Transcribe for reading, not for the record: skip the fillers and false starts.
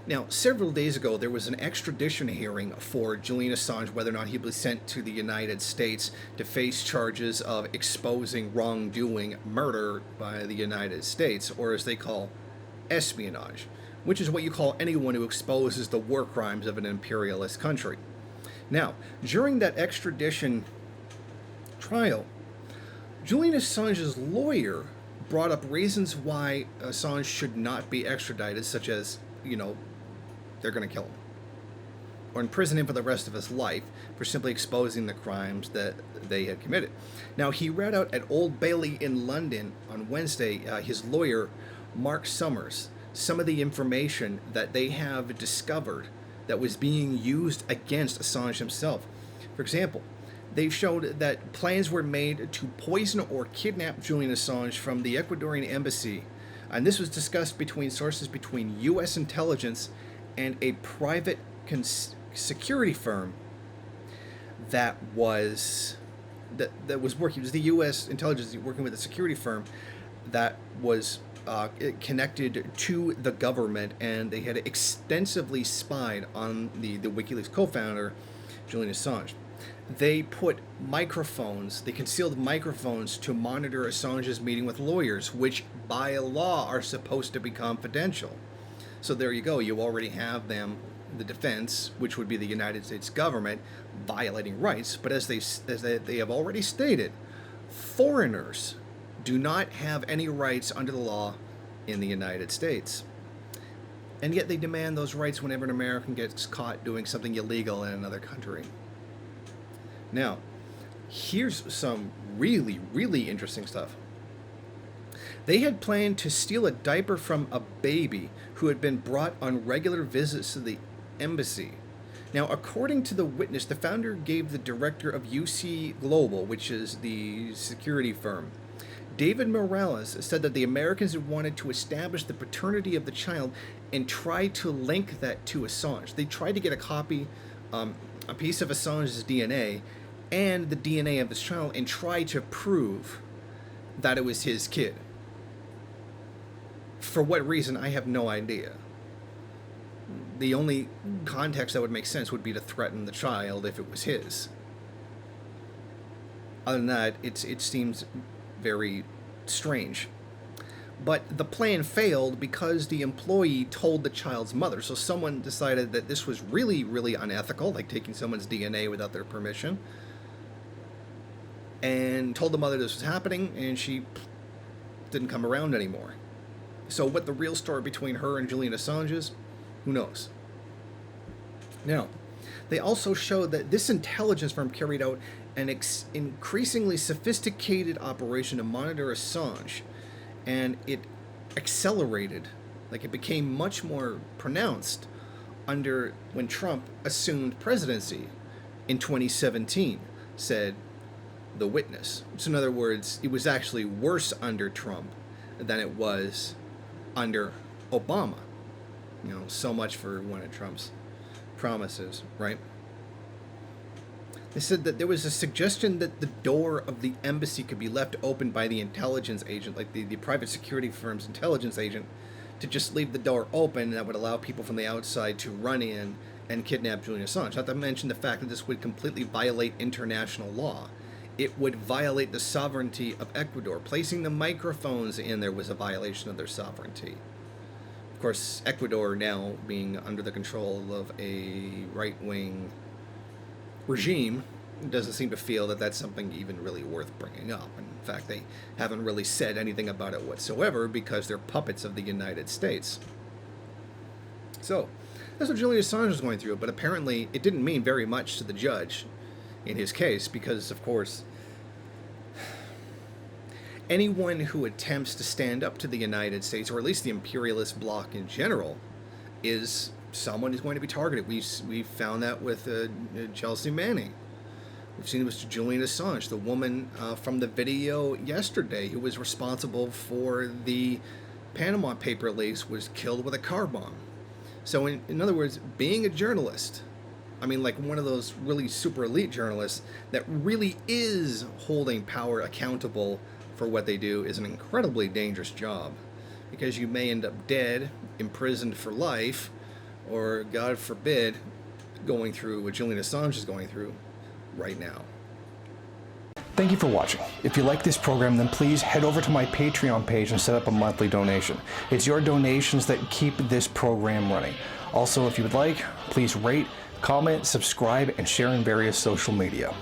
Now, several days ago, there was an extradition hearing for Julian Assange, whether or not he'd be sent to the United States to face charges of exposing wrongdoing, murder by the United States, or as they call espionage, which is what you call anyone who exposes the war crimes of an imperialist country. Now, during that extradition trial, Julian Assange's lawyer brought up reasons why Assange should not be extradited, such as, they're going to kill him or imprison him for the rest of his life for simply exposing the crimes that they had committed. Now, he read out at Old Bailey in London on Wednesday, his lawyer, Mark Summers, some of the information that they have discovered that was being used against Assange himself. For example, they've showed that plans were made to poison or kidnap Julian Assange from the Ecuadorian embassy, and this was discussed between sources between U.S. intelligence and a private security firm that was working. It was the U.S. intelligence working with a security firm that was connected to the government, and they had extensively spied on the WikiLeaks co-founder, Julian Assange. They put microphones, they concealed microphones to monitor Assange's meeting with lawyers, which by law are supposed to be confidential. So there you go, you already have them, the defense, which would be the United States government, violating rights. But as they have already stated, foreigners do not have any rights under the law in the United States. And yet they demand those rights whenever an American gets caught doing something illegal in another country. Now, here's some really, really interesting stuff. They had planned to steal a diaper from a baby who had been brought on regular visits to the embassy. Now, according to the witness, the founder gave the director of UC Global, which is the security firm, David Morales, said that the Americans had wanted to establish the paternity of the child and try to link that to Assange. They tried to get a copy, a piece of Assange's DNA and the DNA of his child and try to prove that it was his kid. For what reason, I have no idea. The only context that would make sense would be to threaten the child if it was his. Other than that, it seems very strange. But the plan failed because the employee told the child's mother. So someone decided that this was really, really unethical, like taking someone's DNA without their permission, and told the mother this was happening, and she didn't come around anymore. So what the real story between her and Julian Assange is, who knows? Now, they also showed that this intelligence firm carried out an increasingly sophisticated operation to monitor Assange, and it accelerated, like it became much more pronounced when Trump assumed presidency in 2017, said the witness. So in other words, it was actually worse under Trump than it was under Obama. So much for one of Trump's promises, right? They said that there was a suggestion that the door of the embassy could be left open by the intelligence agent, like the private security firm's intelligence agent, to just leave the door open, and that would allow people from the outside to run in and kidnap Julian Assange. Not to mention the fact that this would completely violate international law. It would violate the sovereignty of Ecuador. Placing the microphones in there was a violation of their sovereignty. Of course, Ecuador now being under the control of a right-wing regime doesn't seem to feel that that's something even really worth bringing up. In fact, they haven't really said anything about it whatsoever because they're puppets of the United States. So, that's what Julian Assange was going through, but apparently it didn't mean very much to the judge in his case because, of course, anyone who attempts to stand up to the United States, or at least the imperialist bloc in general, is someone who's going to be targeted. We found that with Chelsea Manning. We've seen it with Julian Assange, the woman from the video yesterday who was responsible for the Panama paper leaks, was killed with a car bomb. So in other words, being a journalist, I mean, like one of those really super elite journalists that really is holding power accountable for what they do, is an incredibly dangerous job, because you may end up dead, imprisoned for life, or, God forbid, going through what Julian Assange is going through right now. Thank you for watching. If you like this program, then please head over to my Patreon page and set up a monthly donation. It's your donations that keep this program running. Also, if you would like, please rate, comment, subscribe, and share in various social media.